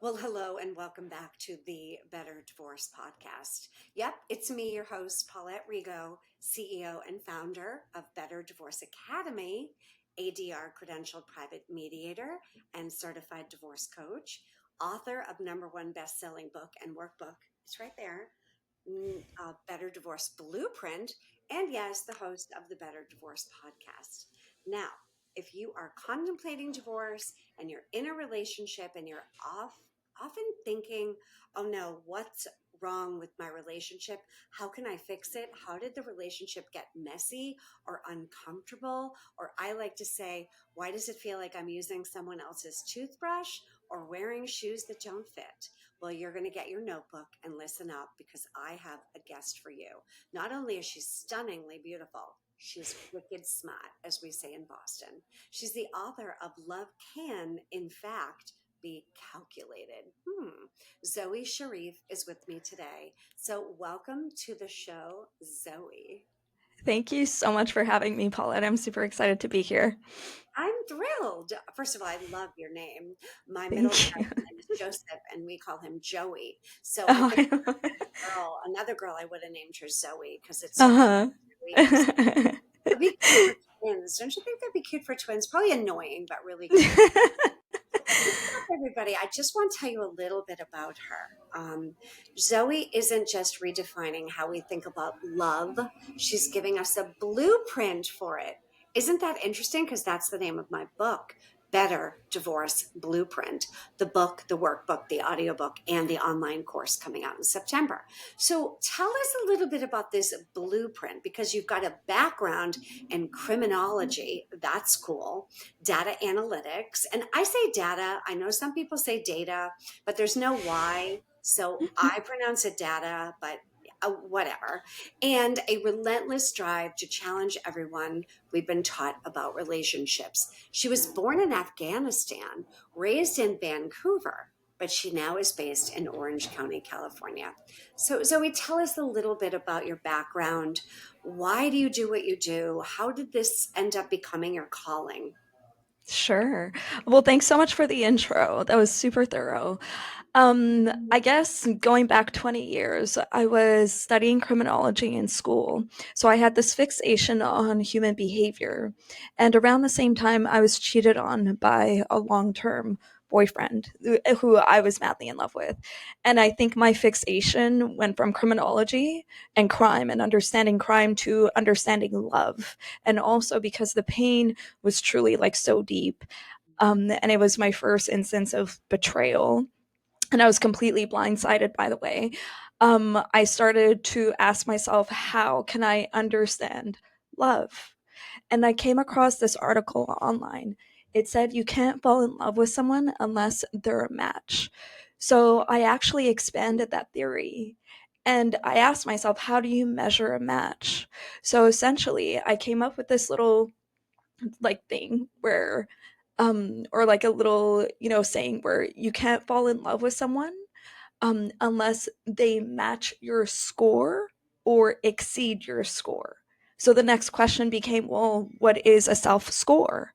Well, hello and welcome back to the Better Divorce Podcast. Yep, it's me, your host, Paulette Rigo, CEO and founder of Better Divorce Academy, ADR credentialed private mediator and certified divorce coach, author of number one best-selling book and workbook. It's right there, Better Divorce Blueprint, and yes, the host of the Better Divorce Podcast. Now, if you are contemplating divorce and you're in a relationship and you're often thinking, oh no, what's wrong with my relationship? How can I fix it? How did the relationship get messy or uncomfortable? Or I like to say, why does it feel like I'm using someone else's toothbrush or wearing shoes that don't fit? Well, you're going to get your notebook and listen up because I have a guest for you. Not only is she stunningly beautiful, she's wicked smart, as we say in Boston. She's the author of Love Can, in fact, be calculated. Zoey Charif is with me today. So welcome to the show, Zoey. Thank you so much for having me, Paulette. I'm super excited to be here. I'm thrilled. First of all, I love your name. My middle Thank you. child's name is Joseph, and we call him Joey. So I think Oh, another girl, I would have named her Zoe because it's so cute. uh-huh. Joey and Zoe. It'd be cute for twins. Don't you think that'd be cute for twins? Probably annoying, but really cute. Everybody, I just want to tell you a little bit about her. Zoe isn't just redefining how we think about love, she's giving us a blueprint for it. Isn't that interesting? Because that's the name of my book, Better Divorce Blueprint, the book, the workbook, the audiobook, and the online course coming out in September. So tell us a little bit about this blueprint because you've got a background in criminology. That's cool. Data analytics. And I say data, I know some people say data, but there's no Y. So I pronounce it data, but whatever. And a relentless drive to challenge everyone we've been taught about relationships. She was born in Afghanistan, raised in Vancouver, but she now is based in Orange County, California. So, Zoe, tell us a little bit about your background. Why do you do what you do? How did this end up becoming your calling? Sure. Well, thanks so much for the intro. That was super thorough. I guess going back 20 years, I was studying criminology in school. So I had this fixation on human behavior. And around the same time, I was cheated on by a long term boyfriend who I was madly in love with. And I think my fixation went from criminology and crime and understanding crime to understanding love. And also because the pain was truly like so deep. And it was my first instance of betrayal, and I was completely blindsided, by the way. I started to ask myself, how can I understand love? And I came across this article online. It said you can't fall in love with someone unless they're a match. So I actually expanded that theory. And I asked myself, how do you measure a match? So essentially, I came up with this little like thing where or like a little, saying where you can't fall in love with someone unless they match your score or exceed your score. So the next question became, well, what is a self score?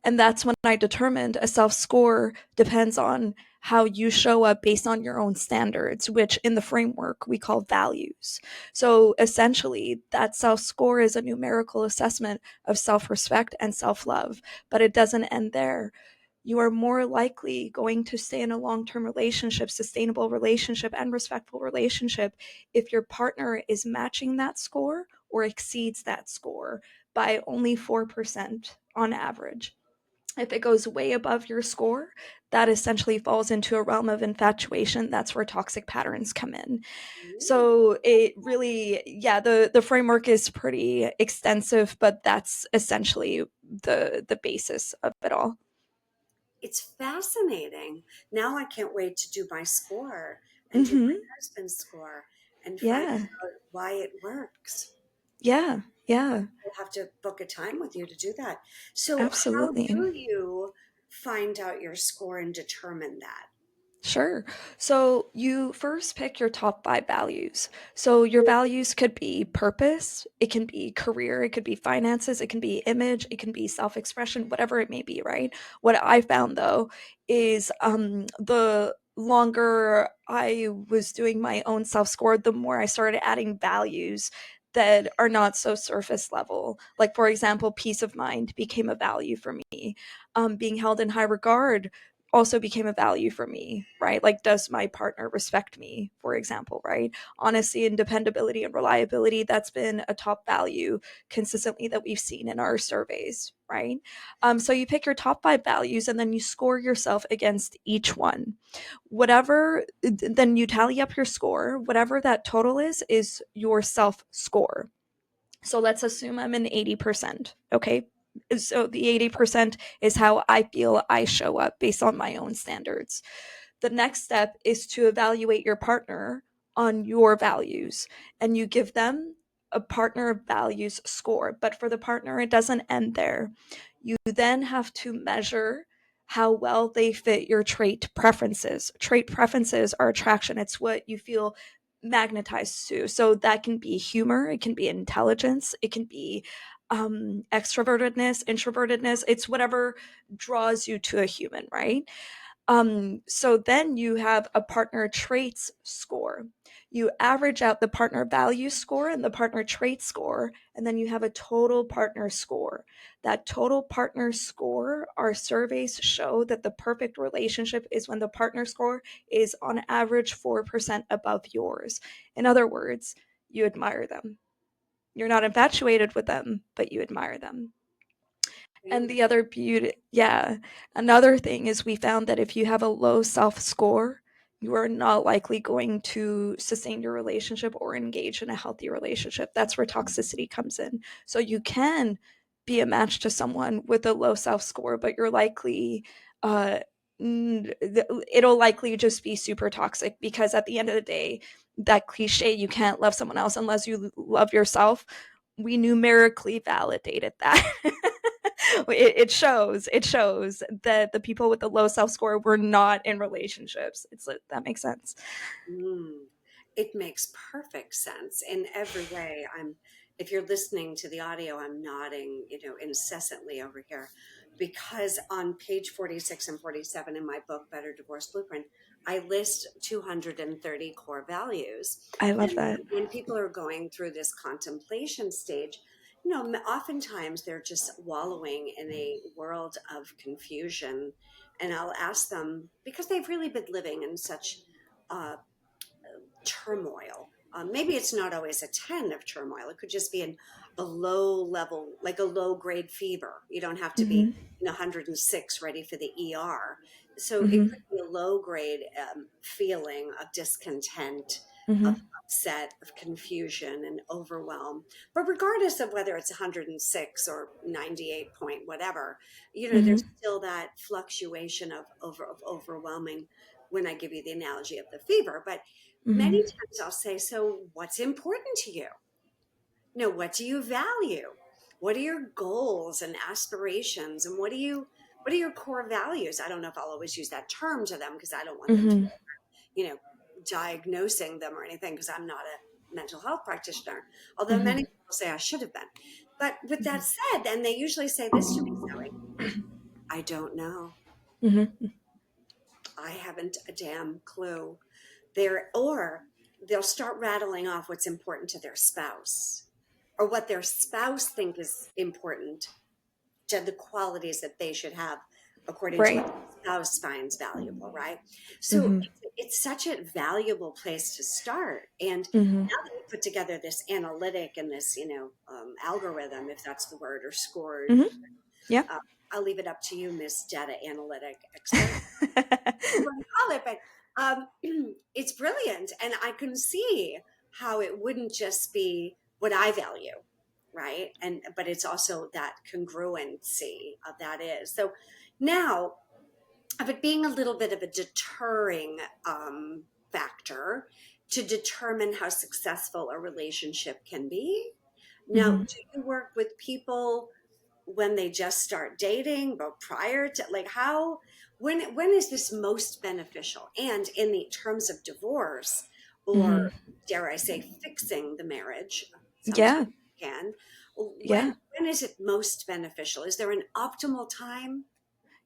And that's when I determined a self score depends on how you show up based on your own standards, which in the framework we call values. So essentially, that self score is a numerical assessment of self respect and self love, but it doesn't end there. You are more likely going to stay in a long term relationship, sustainable relationship, and respectful relationship if your partner is matching that score or exceeds that score by only 4% on average. If it goes way above your score, that essentially falls into a realm of infatuation. That's where toxic patterns come in. Ooh. So it really, yeah, the framework is pretty extensive, but that's essentially the basis of it all. It's fascinating. Now I can't wait to do my score and do my Mm-hmm. husband's score and find Yeah. out why it works. Yeah. Yeah. We'll have to book a time with you to do that. So, how Absolutely. do you find out your score and determine that? Sure. So you first pick your top five values. So your values could be purpose, it can be career, it could be finances, it can be image, it can be self expression, whatever it may be, right? What I found though is the longer I was doing my own self score, the more I started adding values that are not so surface level. Like, for example, peace of mind became a value for me. Being held in high regard also became a value for me, right? Like, does my partner respect me, for example, right? Honesty and dependability and reliability, that's been a top value consistently that we've seen in our surveys, right? So you pick your top 5 values and then you score yourself against each one. Whatever, then you tally up your score. Whatever that total is your self score. So let's assume I'm an 80%. Okay. So the 80% is how I feel I show up based on my own standards. The next step is to evaluate your partner on your values, and you give them a partner values score. But for the partner, it doesn't end there. You then have to measure how well they fit your trait preferences. Trait preferences are attraction, it's what you feel magnetized to. So that can be humor, it can be intelligence, it can be extrovertedness, introvertedness. It's whatever draws you to a human, right? So then you have a partner traits score. You average out the partner value score and the partner trait score, and then you have a total partner score. That total partner score, our surveys show that the perfect relationship is when the partner score is on average 4% above yours. In other words, you admire them. You're not infatuated with them, but you admire them. And Really? the other beauty, yeah, another thing is we found that if you have a low self score, you are not likely going to sustain your relationship or engage in a healthy relationship. That's where toxicity comes in. So you can be a match to someone with a low self score, but you're likely, uh, it'll likely just be super toxic because at the end of the day, that cliche, you can't love someone else unless you love yourself, we numerically validated that. It shows that the people with the low self-score were not in relationships. It's like, that makes sense. Mm, it makes perfect sense in every way. If you're listening to the audio, I'm nodding, incessantly over here because on page 46 and 47 in my book, Better Divorce Blueprint, I list 230 core values. I love And that. when people are going through this contemplation stage, oftentimes they're just wallowing in a world of confusion. And I'll ask them because they've really been living in such uh, turmoil. Maybe it's not always a 10 of turmoil. It could just be a low level, like a low grade fever. You don't have to be Mhm. 106 ready for the ER. So it Mhm. could be a low grade feeling of discontent, of Mhm. upset, of confusion and overwhelm. But regardless of whether it's 106 or 98 point whatever, there's Mhm. still that fluctuation of overwhelming when I give you the analogy of the fever. But many Mhm. times I'll say, so what's important to you? What do you value? What are your goals and aspirations? And what are your core values? I don't know if I'll always use that term to them because I don't want them to, Mhm. you know, diagnosing them or anything because I'm not a mental health practitioner. Although Mhm. many people say I should have been. But with that Mhm. said, and they usually say this to me, Zoe, I don't know. Mhm. I haven't a damn clue. Or they'll start rattling off what's important to their spouse or what their spouse think is important to the qualities that they should have according to Right. what the spouse finds valuable, right? So Mhm. it's such a valuable place to start. And Mhm. now that we put together this analytic and this, algorithm, if that's the word, or score, Mhm. Yeah. uh, I'll leave it up to you, Miss Data Analytic Expert, you want to call it, but it's brilliant. And I can see how it wouldn't just be what I value, right? But it's also that congruency of that is. So now, of it being a little bit of a deterring factor to determine how successful a relationship can be. Now, Mhm. do you work with people when they just start dating, but prior to, like, how, when is this most beneficial? And in the terms of divorce, Mhm. or dare I say fixing the marriage, sometimes Yeah. you can, Yeah. when is it most beneficial? Is there an optimal time?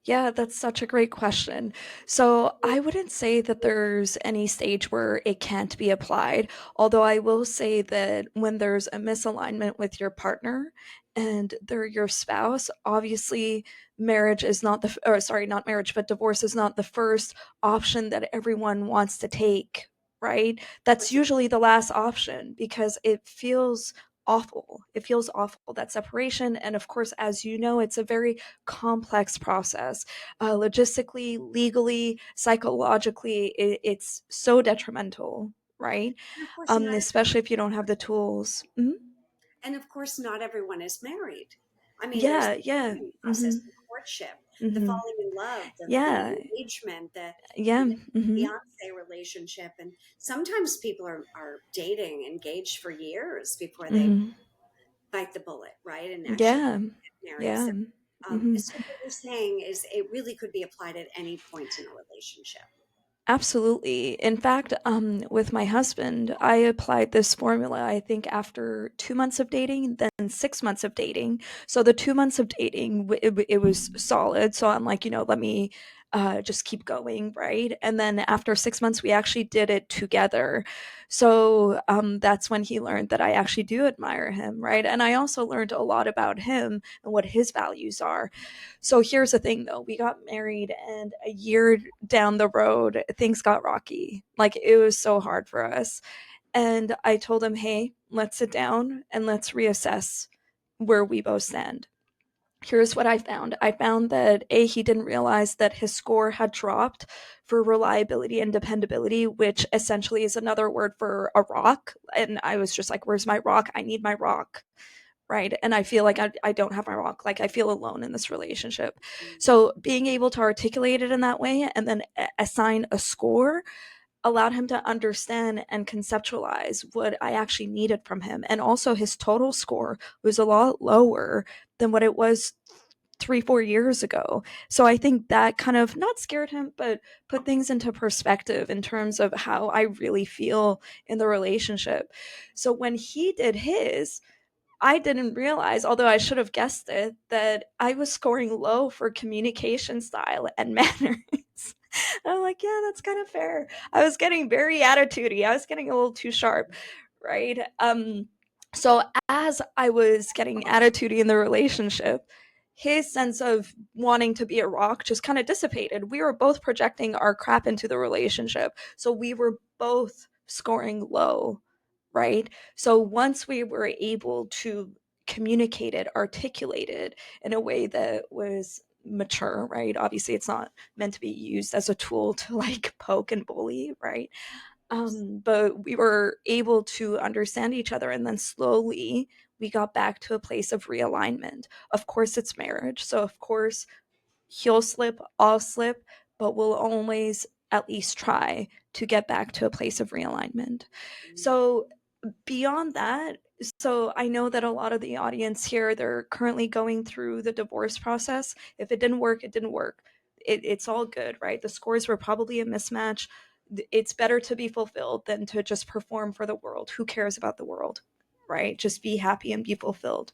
Yeah, that's such a great question. So I wouldn't say that there's any stage where it can't be applied, although I will say that when there's a misalignment with your partner and they're your spouse, obviously marriage is not the, or sorry, not marriage, but divorce is not the first option that everyone wants to take, right? That's Which is usually the last option because it feels awful. It feels awful, that separation. And of course, as you know, it's a very complex process. Logistically, legally, psychologically, it's so detrimental, right? and of course not Especially if you don't have the tools. Mhm. and of course not everyone is married. I mean, there's Yeah, the yeah. dating process, Hmm. the courtship, the Hmm. falling in love, the Yeah, engagement, yeah. the Hmm. fiance relationship. And sometimes people are dating, engaged for years before they Hmm. bite the bullet, right? And actually Yeah, get married. yeah. So, Hmm. so what you're saying is it really could be applied at any point in a relationship. Absolutely. In fact, with my husband, I applied this formula, I think, after 2 months of dating, then 6 months of dating. So the 2 months of dating, it was solid. So I'm like, let me just keep going, right? And then after 6 months, we actually did it together. So that's when he learned that I actually do admire him, right? And I also learned a lot about him and what his values are. So here's the thing though, we got married and a year down the road, things got rocky. Like it was so hard for us. And I told him, hey, let's sit down and let's reassess where we both stand. Here's what I found. I found that he didn't realize that his score had dropped for reliability and dependability, which essentially is another word for a rock. And I was just like, where's my rock? I need my rock, right? And I feel like I don't have my rock. Like I feel alone in this relationship. So being able to articulate it in that way and then assign a score allowed him to understand and conceptualize what I actually needed from him. And also his total score was a lot lower than what it was 3, 4 years ago. So I think that kind of not scared him, but put things into perspective in terms of how I really feel in the relationship. So when he did his, I didn't realize, although I should have guessed it, that I was scoring low for communication style and manners. I'm like, yeah, that's kind of fair. I was getting very attitudey. I was getting a little too sharp, right? So as I was getting attitudey in the relationship, his sense of wanting to be a rock just kind of dissipated. We were both projecting our crap into the relationship. So we were both scoring low, right? So once we were able to communicate it, articulate it in a way that was mature, right? Obviously, it's not meant to be used as a tool to like poke and bully, right? But we were able to understand each other, and then slowly we got back to a place of realignment. Of course, it's marriage, so of course he'll slip, I'll slip, but we'll always at least try to get back to a place of realignment. So beyond that, so I know that a lot of the audience here, they're currently going through the divorce process. If it didn't work, it didn't work. It's all good, right? The scores were probably a mismatch. It's better to be fulfilled than to just perform for the world. Who cares about the world, right? Just be happy and be fulfilled.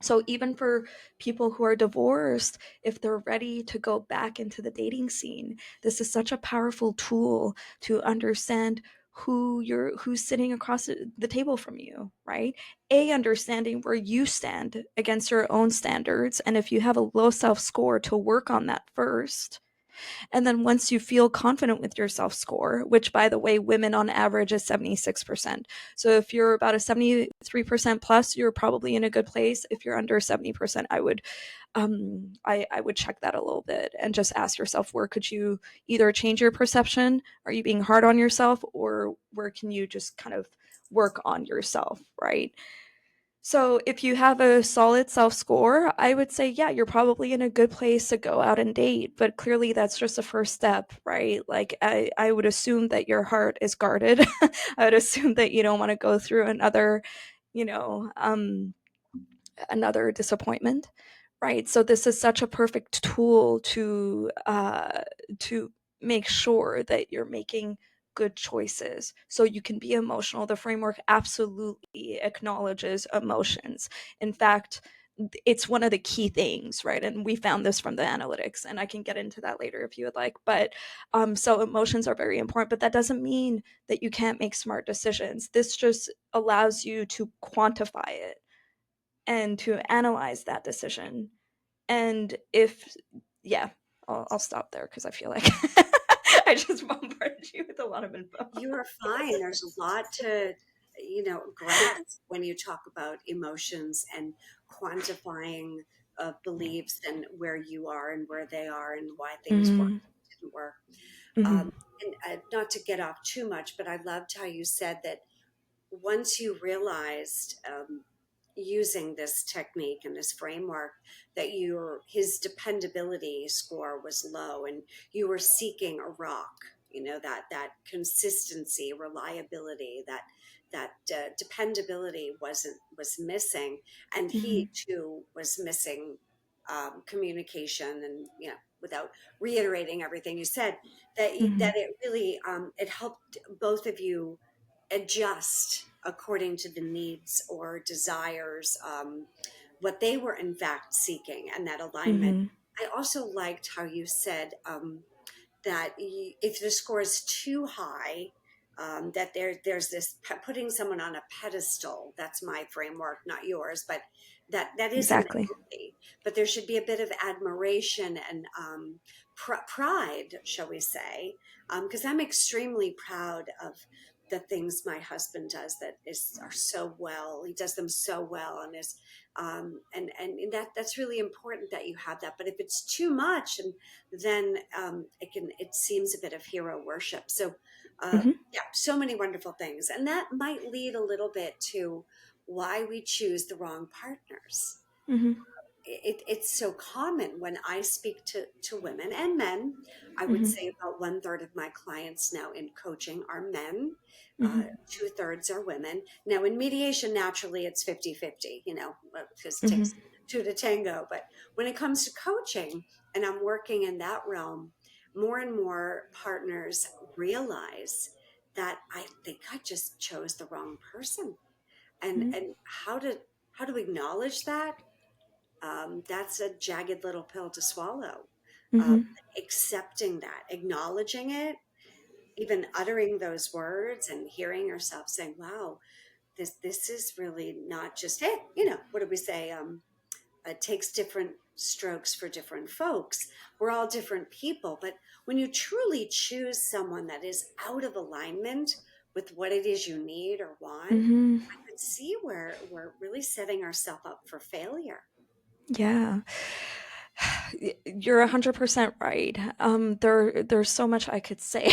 So even for people who are divorced, if they're ready to go back into the dating scene, this is such a powerful tool to understand who's sitting across the table from you, right? Understanding where you stand against your own standards, and if you have a low self score, to work on that first, and then once you feel confident with your self score, which by the way, women on average is 76%. So if you're about a 73% plus, you're probably in a good place. If you're under 70%, I would check that a little bit and just ask yourself, where could you either change your perception? Are you being hard on yourself? Or where can you just kind of work on yourself, right? So if you have a solid self score, I would say, yeah, you're probably in a good place to go out and date. But clearly, that's just a first step, right? Like, I would assume that your heart is guarded. I would assume that you don't want to go through you know, um, another disappointment, right? So this is such a perfect tool to make sure that you're making good choices so you can be emotional. The framework absolutely acknowledges emotions. In fact, it's one of the key things, right? And we found this from the analytics, and I can get into that later if you would like. But so emotions are very important, but that doesn't mean that you can't make smart decisions. This just allows you to quantify it and to analyze that decision. And if, yeah, I'll stop there because I feel like I just bombarded you with a lot of info. You are fine. There's a lot to, grasp when you talk about emotions and quantifying beliefs and where you are and where they are and why things work Mm-hmm. didn't work. Mm-hmm. And not to get off too much, but I loved how you said that once you realized using this technique and this framework that his dependability score was low and you were seeking a rock, that consistency, reliability, that dependability was missing, and Mm-hmm. he too was missing communication, and without reiterating everything you said, Mm-hmm. that it really it helped both of you adjust according to the needs or desires, what they were in fact seeking, and that alignment. Mm-hmm. I also liked how you said that if the score is too high, that there's this putting someone on a pedestal. That's my framework, not yours, but that isn't Exactly. healthy. But there should be a bit of admiration and pride, shall we say, because I'm extremely proud of the things my husband does that are so well. He does them so well, and is and that's really important that you have that. But if it's too much, and then it seems a bit of hero worship. So Mm-hmm. yeah, so many wonderful things, and that might lead a little bit to why we choose the wrong partners. Mm-hmm. It's so common when I speak to women and men. I would Mm-hmm. say about one third of my clients now in coaching are men. Mm-hmm. Two-thirds are women. Now in mediation, naturally it's 50-50, because it Mm-hmm. takes two to tango. But when it comes to coaching, and I'm working in that realm, more and more partners realize that I think I just chose the wrong person. And how to acknowledge that, that's a jagged little pill to swallow. Uh, Mm-hmm. Accepting that, acknowledging it, even uttering those words and hearing yourself saying, wow, this is really not just, hey, what do we say? It takes different strokes for different folks. We're all different people. But when you truly choose someone that is out of alignment with what it is you need or want, Mm-hmm. I could see where we're really setting ourselves up for failure. Yeah. You're 100% right. There's so much I could say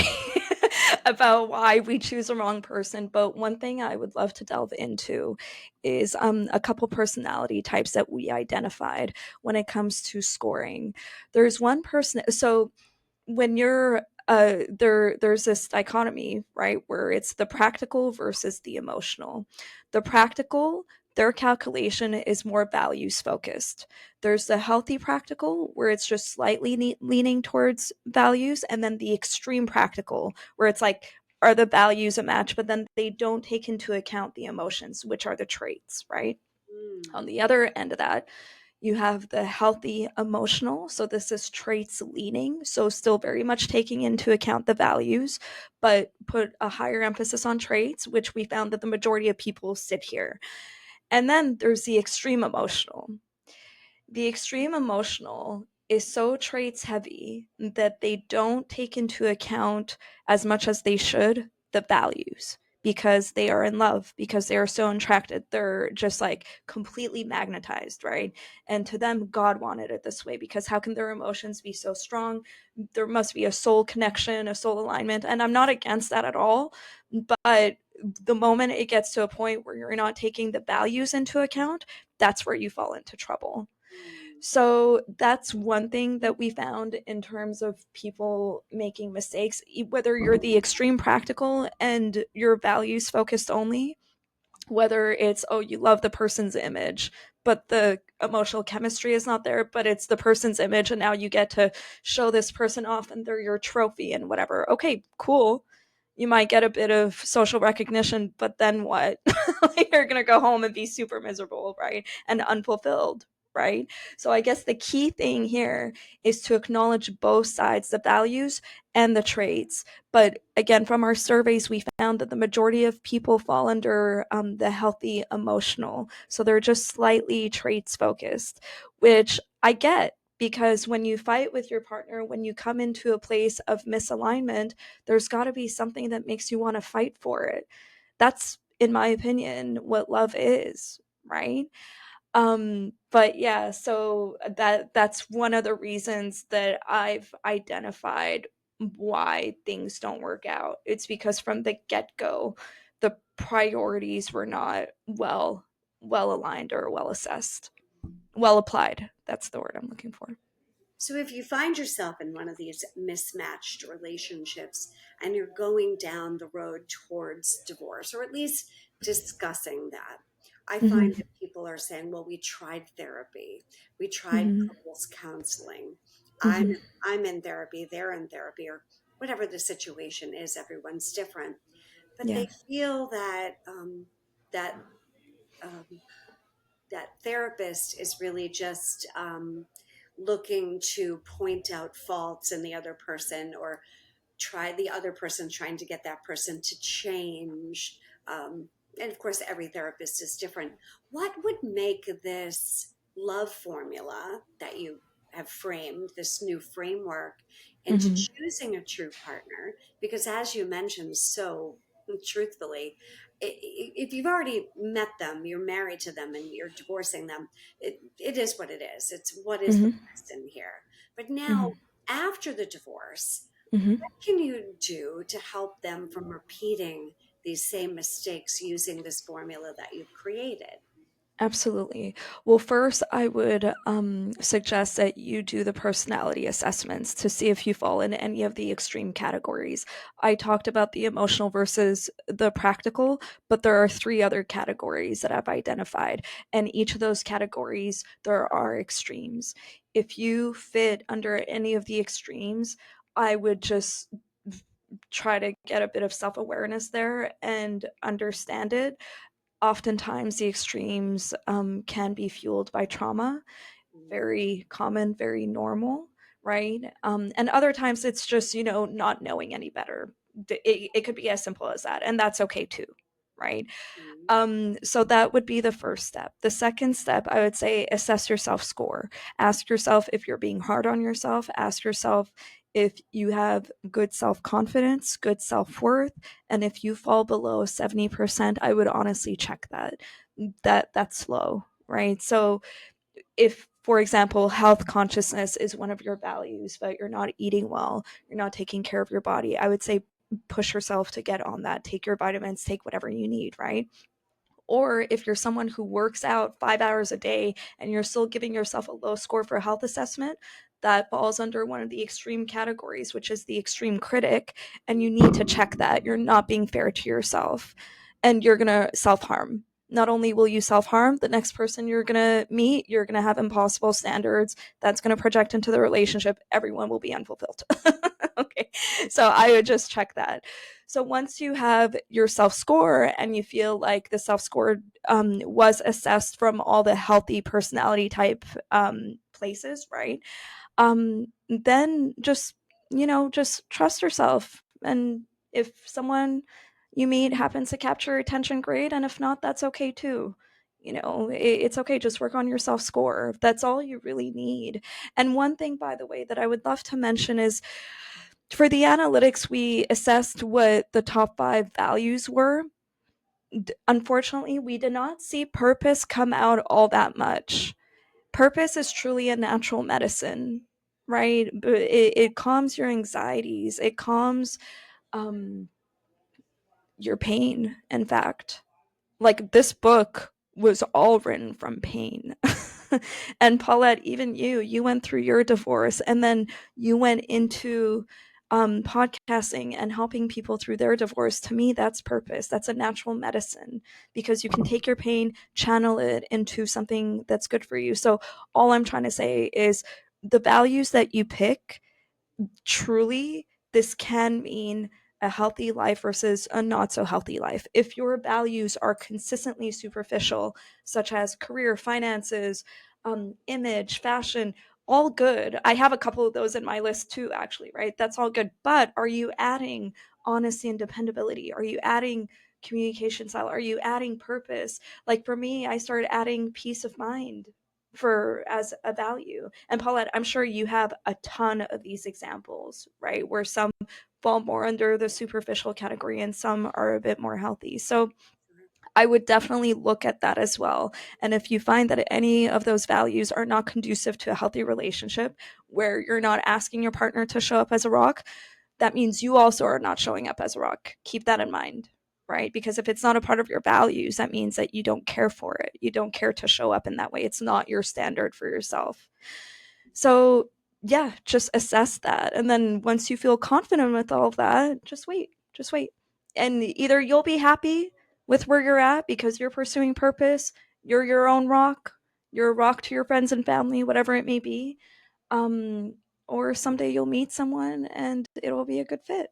about why we choose the wrong person, but one thing I would love to delve into is a couple personality types that we identified when it comes to scoring. There's one person, so when you're there's this dichotomy, right, where it's the practical versus the emotional. The practical, their calculation is more values focused. There's the healthy practical where it's just slightly leaning towards values, and then the extreme practical where it's like, are the values a match, but then they don't take into account the emotions, which are the traits, right? Mm. On the other end of that, you have the healthy emotional. So this is traits leaning. So still very much taking into account the values, but put a higher emphasis on traits, which we found that the majority of people sit here. And then there's the extreme emotional. The extreme emotional is so traits heavy that they don't take into account as much as they should the values because they are in love, because they are so attracted. They're just like completely magnetized, right? And to them, God wanted it this way because how can their emotions be so strong? There must be a soul connection, a soul alignment. And I'm not against that at all. But the moment it gets to a point where you're not taking the values into account, that's where you fall into trouble. Mm. So that's one thing that we found in terms of people making mistakes, whether you're the extreme practical and your values focused only, whether it's, oh, you love the person's image, but the emotional chemistry is not there, but it's the person's image. And now you get to show this person off and they're your trophy and whatever. Okay, cool. You might get a bit of social recognition, but then what? You're going to go home and be super miserable, right? And unfulfilled. right? So I guess the key thing here is to acknowledge both sides, the values and the traits. But again, from our surveys, we found that the majority of people fall under the healthy emotional. So they're just slightly traits focused, which I get, because when you fight with your partner, when you come into a place of misalignment, there's got to be something that makes you want to fight for it. That's, in my opinion, what love is, right? But yeah, so that's one of the reasons that I've identified why things don't work out. It's because from the get-go, the priorities were not well aligned or well assessed, well applied. That's the word I'm looking for. So if you find yourself in one of these mismatched relationships and you're going down the road towards divorce, or at least discussing that, I find Mm-hmm. that people are saying, well, we tried therapy. We tried Mm-hmm. couples counseling. I'm Mm-hmm. I'm in therapy, they're in therapy, or whatever the situation is, everyone's different. But Yeah. they feel that that um, that therapist is really just looking to point out faults in the other person, or try the other person trying to get that person to change. And of course, every therapist is different. What would make this love formula that you have framed, this new framework, into Mm-hmm. choosing a true partner? Because as you mentioned so truthfully, if you've already met them, you're married to them, and you're divorcing them, it is what it is. It's what is the Mm-hmm. lesson here. But now, Mm-hmm. after the divorce, Mm-hmm. what can you do to help them from repeating these same mistakes using this formula that you've created? Absolutely. Well, first, I would suggest that you do the personality assessments to see if you fall in any of the extreme categories. I talked about the emotional versus the practical, but there are three other categories that I've identified. And each of those categories, there are extremes. If you fit under any of the extremes, I would just try to get a bit of self awareness there and understand it. Oftentimes, the extremes can be fueled by trauma, very common, very normal, right? And other times it's just, not knowing any better. It could be as simple as that, and that's okay too, right? Mhm. So that would be the first step. The second step, I would say, assess your self score. Ask yourself if you're being hard on yourself. Ask yourself if you have good self confidence, good self worth, and if you fall below 70%, I would honestly check that. That's low, right? So if, for example, health consciousness is one of your values, but you're not eating well, you're not taking care of your body, I would say push yourself to get on that. Take your vitamins, take whatever you need, right? Or if you're someone who works out 5 hours a day and you're still giving yourself a low score for a health assessment, that falls under one of the extreme categories, which is the extreme critic. And you need to check that. You're not being fair to yourself and you're going to self harm. Not only will you self harm, the next person you're going to meet, you're going to have impossible standards. That's going to project into the relationship. Everyone will be unfulfilled. Okay. So I would just check that. So once you have your self score and you feel like the self score was assessed from all the healthy personality type places, right? Then just trust yourself. And if someone you meet happens to capture your attention, great. And if not, that's okay too. It's okay. Just work on your self score. That's all you really need. And one thing, by the way, that I would love to mention is for the analytics, we assessed what the top 5 values were. Unfortunately, we did not see purpose come out all that much. Purpose is truly a natural medicine, right? But it calms your anxieties, it calms um, your pain, in fact. Like this book was all written from pain. And Paulette, even you went through your divorce and then you went into podcasting and helping people through their divorce. To me, that's purpose. That's a natural medicine because you can take your pain, channel it into something that's good for you. So all I'm trying to say is the values that you pick, truly, this can mean a healthy life versus a not so healthy life. If your values are consistently superficial, such as career, finances, image, fashion, all good. I have a couple of those in my list too, actually, right? That's all good. But are you adding honesty and dependability? Are you adding communication style? Are you adding purpose? Like for me, I started adding peace of mind for as a value. And Paulette, I'm sure you have a ton of these examples, right? Where some fall more under the superficial category and some are a bit more healthy. So I would definitely look at that as well. And if you find that any of those values are not conducive to a healthy relationship, where you're not asking your partner to show up as a rock, that means you also are not showing up as a rock. Keep that in mind, right? Because if it's not a part of your values, that means that you don't care for it. You don't care to show up in that way. It's not your standard for yourself. So, yeah, just assess that. And then once you feel confident with all of that, just wait. Just wait. And either you'll be happy with where you're at because you're pursuing purpose, you're your own rock, you're a rock to your friends and family, whatever it may be. Um, or someday you'll meet someone and it'll be a good fit.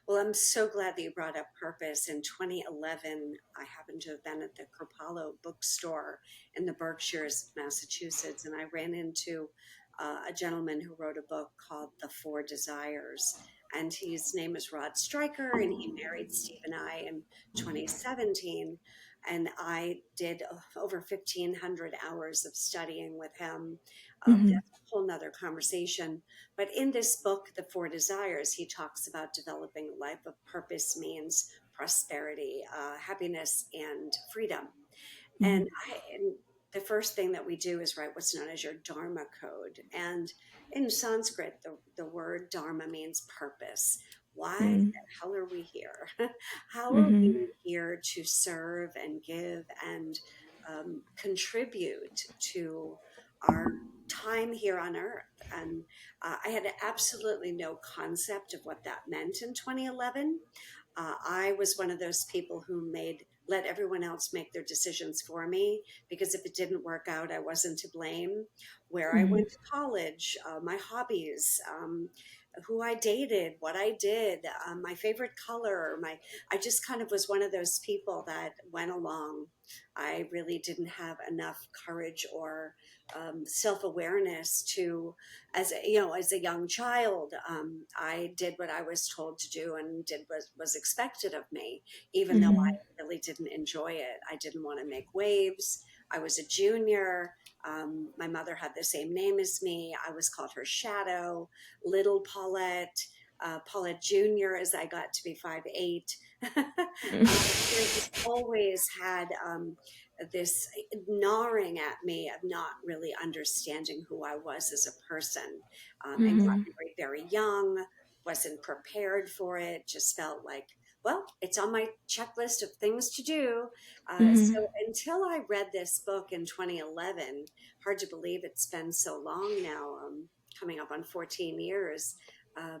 Well, I'm so glad that you brought up purpose. In 2011, I happened to have been at the Cropalo bookstore in the Berkshires, Massachusetts, and I ran into a gentleman who wrote a book called The Four Desires. And his name is Rod Stryker, and he married Steve and I in 2017. And I did over 1,500 hours of studying with him. Mm-hmm. That's a whole nother conversation. But in this book, The Four Desires, he talks about developing a life of purpose means prosperity, happiness, and freedom. Mm-hmm. And the first thing that we do is write what's known as your Dharma code. And in Sanskrit, the word Dharma means purpose. Why Mm-hmm. the hell are we here? How are Mm-hmm. we here to serve and give and contribute to our time here on earth? And I had absolutely no concept of what that meant in 2011. I was one of those people who let everyone else make their decisions for me, because if it didn't work out, I wasn't to blame. Where I Mm-hmm. went to college, my hobbies, who I dated, what I did, my favorite color, I just kind of was one of those people that went along. I really didn't have enough courage or self-awareness to, as a young child, I did what I was told to do and did what was expected of me, even though Mm-hmm. I really didn't enjoy it. I didn't want to make waves. I was a junior. My mother had the same name as me. I was called her shadow, little Paulette, Paulette Junior, as I got to be 5'8". Just always had this gnawing at me of not really understanding who I was as a person, and got Mm-hmm. married very young, wasn't prepared for it, just felt like, well, it's on my checklist of things to do. Mm-hmm. So until I read this book in 2011, hard to believe it's been so long now, coming up on 14 years. Uh,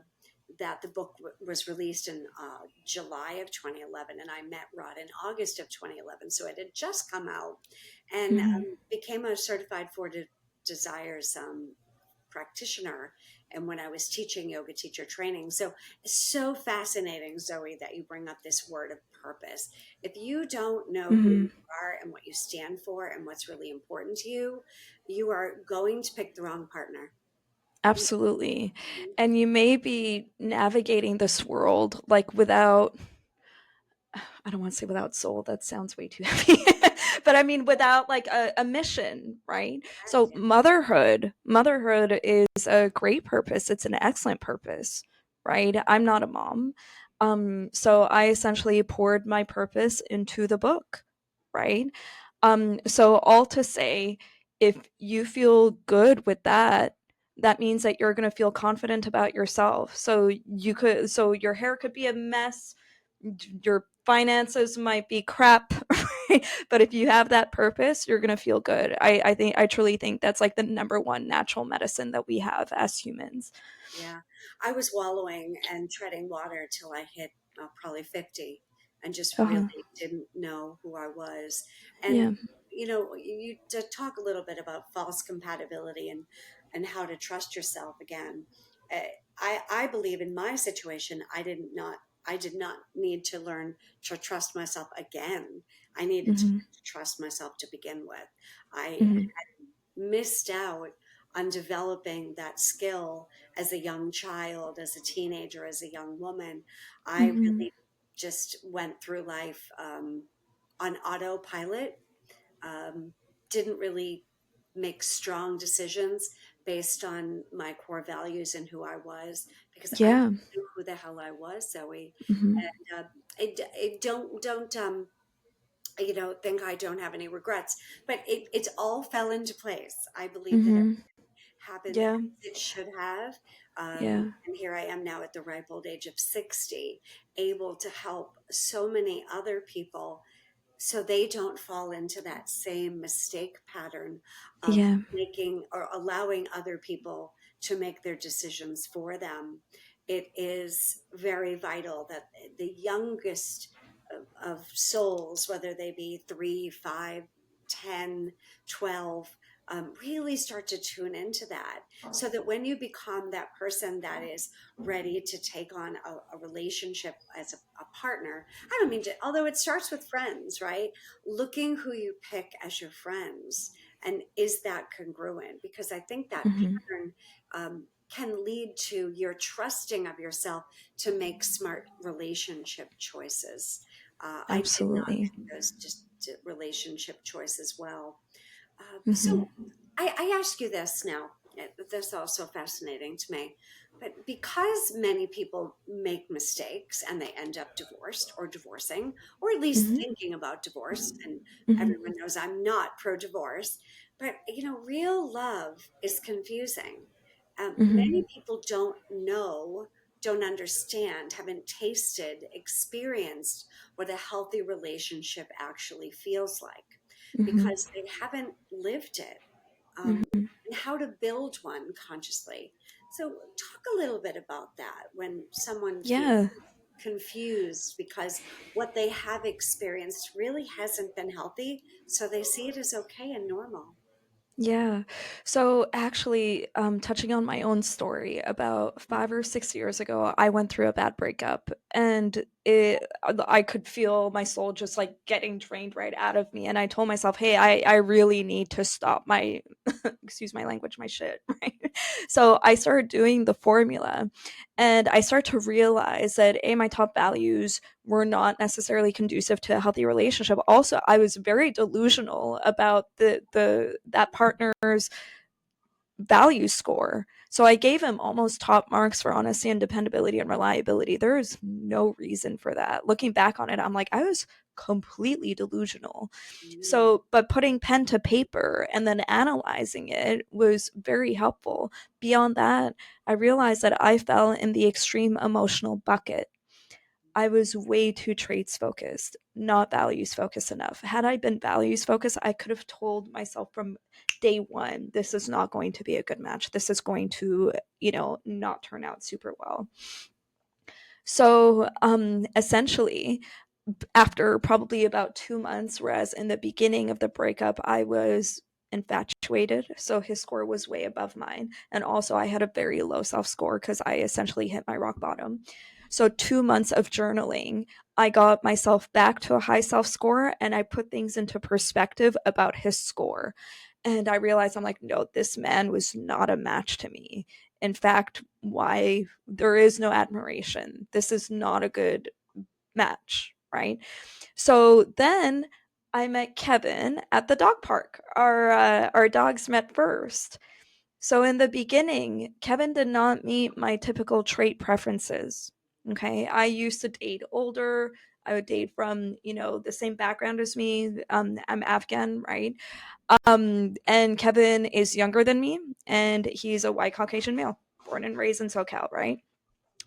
that the book was released in July of 2011, and I met Rod in August of 2011. So it had just come out, and Mm-hmm. became a certified Desires practitioner. And when I was teaching yoga teacher training, so it's so fascinating, Zoe, that you bring up this word of purpose. If you don't know who Mm-hmm. you are and what you stand for and what's really important to you, you are going to pick the wrong partner. Absolutely. And you may be navigating this world like without, I don't want to say without soul, that sounds way too heavy. But I mean without like a mission, right? So motherhood is a great purpose. It's an excellent purpose, right? I'm not a mom. So I essentially poured my purpose into the book, right? So all to say, if you feel good with that, that means that you're going to feel confident about yourself. So your hair could be a mess, your finances might be crap, right? But if you have that purpose, you're gonna feel good. I truly think that's like the number one natural medicine that we have as humans. Yeah, I was wallowing and treading water till I hit probably 50, and just Uh-huh. really didn't know who I was. And, Yeah. you to talk a little bit about false compatibility and how to trust yourself again. Uh, I believe in my situation, I did not I did not need to learn to trust myself again. I needed to Mhm. learn to trust myself to begin with. I Mhm. missed out on developing that skill as a young child, as a teenager, as a young woman. I Mhm. really just went through life on autopilot, um, didn't really make strong decisions based on my core values and who I was, because I Yeah. knew who the hell I was, Zoe. Mhm. And I don't think I don't have any regrets, but it all fell into place. I believe that it Mhm. happened Yeah. as it should have. Yeah. And here I am now at the ripe old age of 60, able to help so many other people so they don't fall into that same mistake pattern of Yeah. making or allowing other people to make their decisions for them. It is very vital that the youngest of souls, whether they be 3, 5, 10, 12, really start to tune into that, so that when you become that person that is ready to take on a relationship as a partner, I don't mean to, although it starts with friends, right? Looking who you pick as your friends, and is that congruent? Because I think that Mhm. pattern can lead to your trusting of yourself to make smart relationship choices. I did not Absolutely. make those just relationship choices well. Mhm. So I ask you this now. This is also fascinating to me. But because many people make mistakes and they end up divorced or divorcing, or at least Mhm. thinking about divorce, and Mhm. everyone knows I'm not pro divorce, but real love is confusing. Many Mhm. people don't know, don't understand, haven't tasted, experienced what a healthy relationship actually feels like, Mhm. because they haven't lived it, Mhm. and how to build one consciously. So, talk a little bit about that when someone feels Yeah. confused because what they have experienced really hasn't been healthy, so they see it as okay and normal. Yeah. So actually, touching on my own story, about 5 or 6 years ago, I went through a bad breakup, and I could feel my soul just like getting drained right out of me. And I told myself, hey, I really need to stop my, excuse my language, my shit, right? So I started doing the formula, and I started to realize that my top values were not necessarily conducive to a healthy relationship. Also, I was very delusional about the that partner's value score. So I gave him almost top marks for honesty and dependability and reliability. There is no reason for that. Looking back on it, I'm like, I was completely delusional. Mm, So, but putting pen to paper and then analyzing it was very helpful. Beyond that, I realized that I fell in the extreme emotional bucket. I was way too traits focused, not values focused enough. Had I been values focused, I could have told myself from day one, this is not going to be a good match. This is going to, not turn out super well. So, essentially, after probably about 2 months, whereas in the beginning of the breakup, I was infatuated. So his score was way above mine. And also, I had a very low self score because I essentially hit my rock bottom. So, 2 months of journaling, I got myself back to a high self score, and I put things into perspective about his score. And I realized, I'm like, no, this man was not a match to me. In fact, why there is no admiration. This is not a good match, right? So then I met Kevin at the dog park. Our dogs met first. So in the beginning, Kevin did not meet my typical trait preferences. Okay, I used to date older. I would date from the same background as me. I'm Afghan, right? And Kevin is younger than me, and he's a white Caucasian male, born and raised in SoCal, right?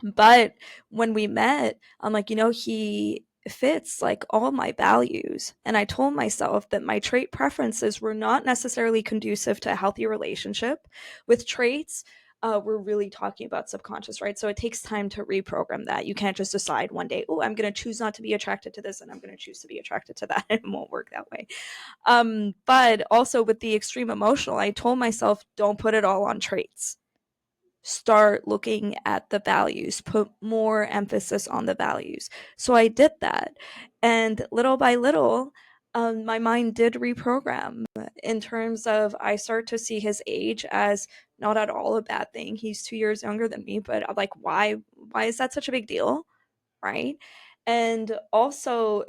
But when we met, I'm like, he fits like all my values. And I told myself that my trait preferences were not necessarily conducive to a healthy relationship. With traits, we're really talking about subconscious, right? So it takes time to reprogram that. You can't just decide one day, oh, I'm going to choose not to be attracted to this and I'm going to choose to be attracted to that. It won't work that way. But also with the extreme emotional, I told myself, don't put it all on traits. start looking at the values, put more emphasis on the values. So I did that. And little by little, my mind did reprogram in terms of I start to see his age as not at all a bad thing. He's 2 years younger than me, but I'm like, why is that such a big deal? Right. And also,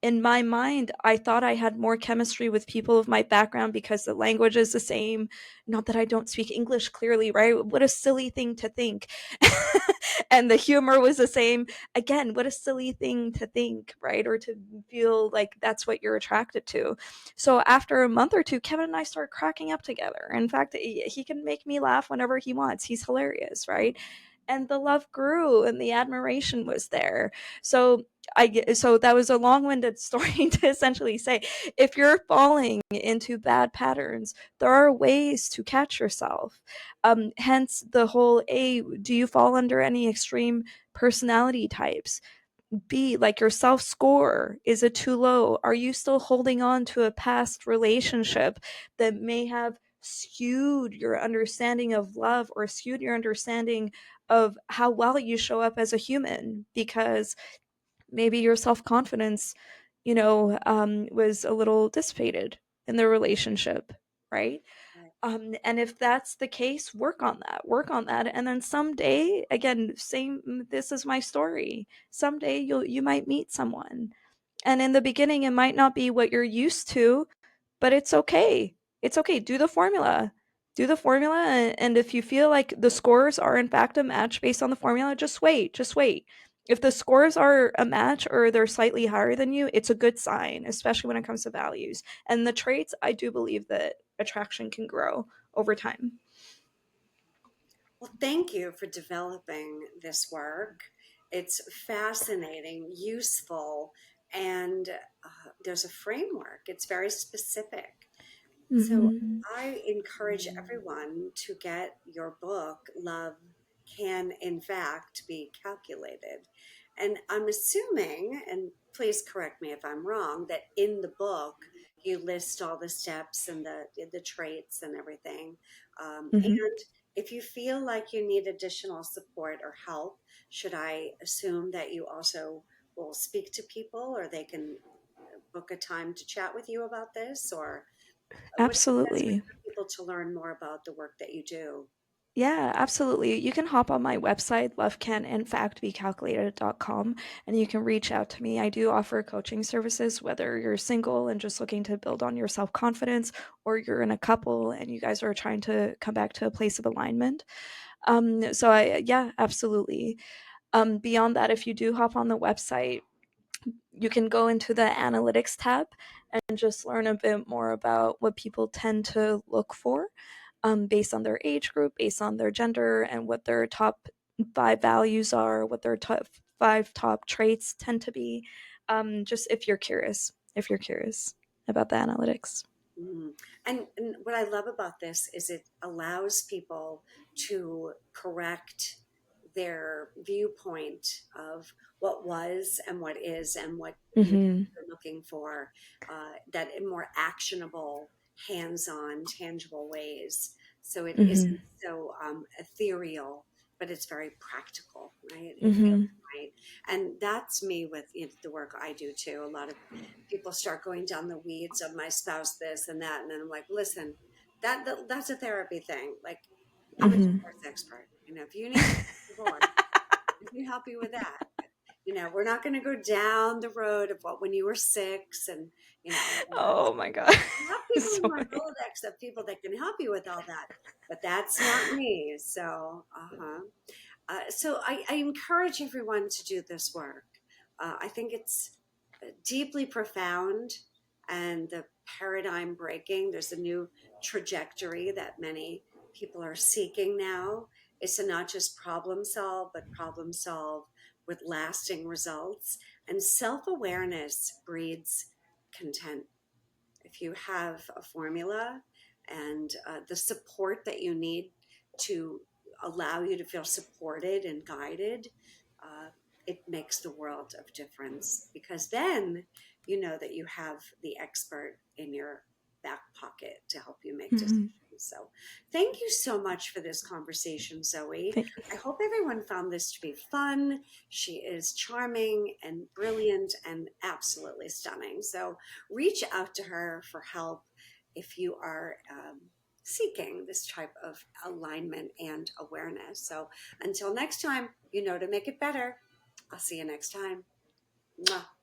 in my mind, I thought I had more chemistry with people of my background because the language is the same. Not that I don't speak English clearly, right? What a silly thing to think. And the humor was the same. Again, what a silly thing to think, right? Or to feel like that's what you're attracted to. So after a month or two, Kevin and I started cracking up together. In fact, he can make me laugh whenever he wants. He's hilarious, right? And the love grew and the admiration was there. So that was a long-winded story to essentially say, if you're falling into bad patterns, there are ways to catch yourself. Hence the whole A, do you fall under any extreme personality types? B, like your self score, is it too low? Are you still holding on to a past relationship that may have skewed your understanding of love or skewed your understanding of how well you show up as a human? Because maybe your self confidence, was a little dissipated in the relationship, right? Right. And if that's the case, work on that. And then someday, again, same, this is my story. Someday you might meet someone. And in the beginning, it might not be what you're used to, but it's okay. It's okay. Do the formula. Do the formula. And if you feel like the scores are in fact a match based on the formula, just wait. Just wait. If the scores are a match or they're slightly higher than you, it's a good sign, especially when it comes to values. And the traits, I do believe that attraction can grow over time. Well, thank you for developing this work. It's fascinating, useful, and there's a framework. It's very specific. So Mm-hmm. I encourage everyone to get your book, Love Can In Fact Be Calculated. And I'm assuming, and please correct me if I'm wrong, that in the book you list all the steps and the traits and everything. Mm-hmm. And if you feel like you need additional support or help, should I assume that you also will speak to people, or they can book a time to chat with you about this? Or what's the best way Absolutely. for people to learn more about the work that you do? Yeah, absolutely. You can hop on my website, lovecaninfactbecalculated.com, and you can reach out to me. I do offer coaching services, whether you're single and just looking to build on your self confidence, or you're in a couple and you guys are trying to come back to a place of alignment. Yeah, absolutely. Beyond that, if you do hop on the website, you can go into the analytics tab and just learn a bit more about what people tend to look for, based on their age group, based on their gender, and what their top five values are, what their top five top traits tend to be. Just if you're curious about the analytics. Mm. And what I love about this is it allows people to correct their viewpoint of what was and what is and what Mm-hmm. they're looking for, that in more actionable, hands-on, tangible ways. So it Mm-hmm. isn't so ethereal, but it's very practical, right? It feels Mm-hmm. right. And that's me with the work I do too. A lot of people start going down the weeds of my spouse this and that, and then I'm like, listen, that's a therapy thing. Like, I'm a Mm-hmm. divorce expert. If you need divorce, I can help you with that. But, we're not going to go down the road of what when you were six, and Oh my god. I have people in my Sorry. Rolodex of people that can help you with all that, but that's not me. So, so I encourage everyone to do this work. I think it's deeply profound and the paradigm breaking. There's a new trajectory that many people are seeking now. It's to not just problem solve, but problem solve with lasting results. And self awareness breeds content. If you have a formula and the support that you need to allow you to feel supported and guided, uh, it makes the world of difference, because then you know that you have the expert in your back pocket to help you make Mm-hmm. decisions. So thank you so much for this conversation, Zoe. I hope everyone found this to be fun. She is charming and brilliant and absolutely stunning. So reach out to her for help if you are seeking this type of alignment and awareness. So until next time, you know to make it better. I'll see you next time. Mwah.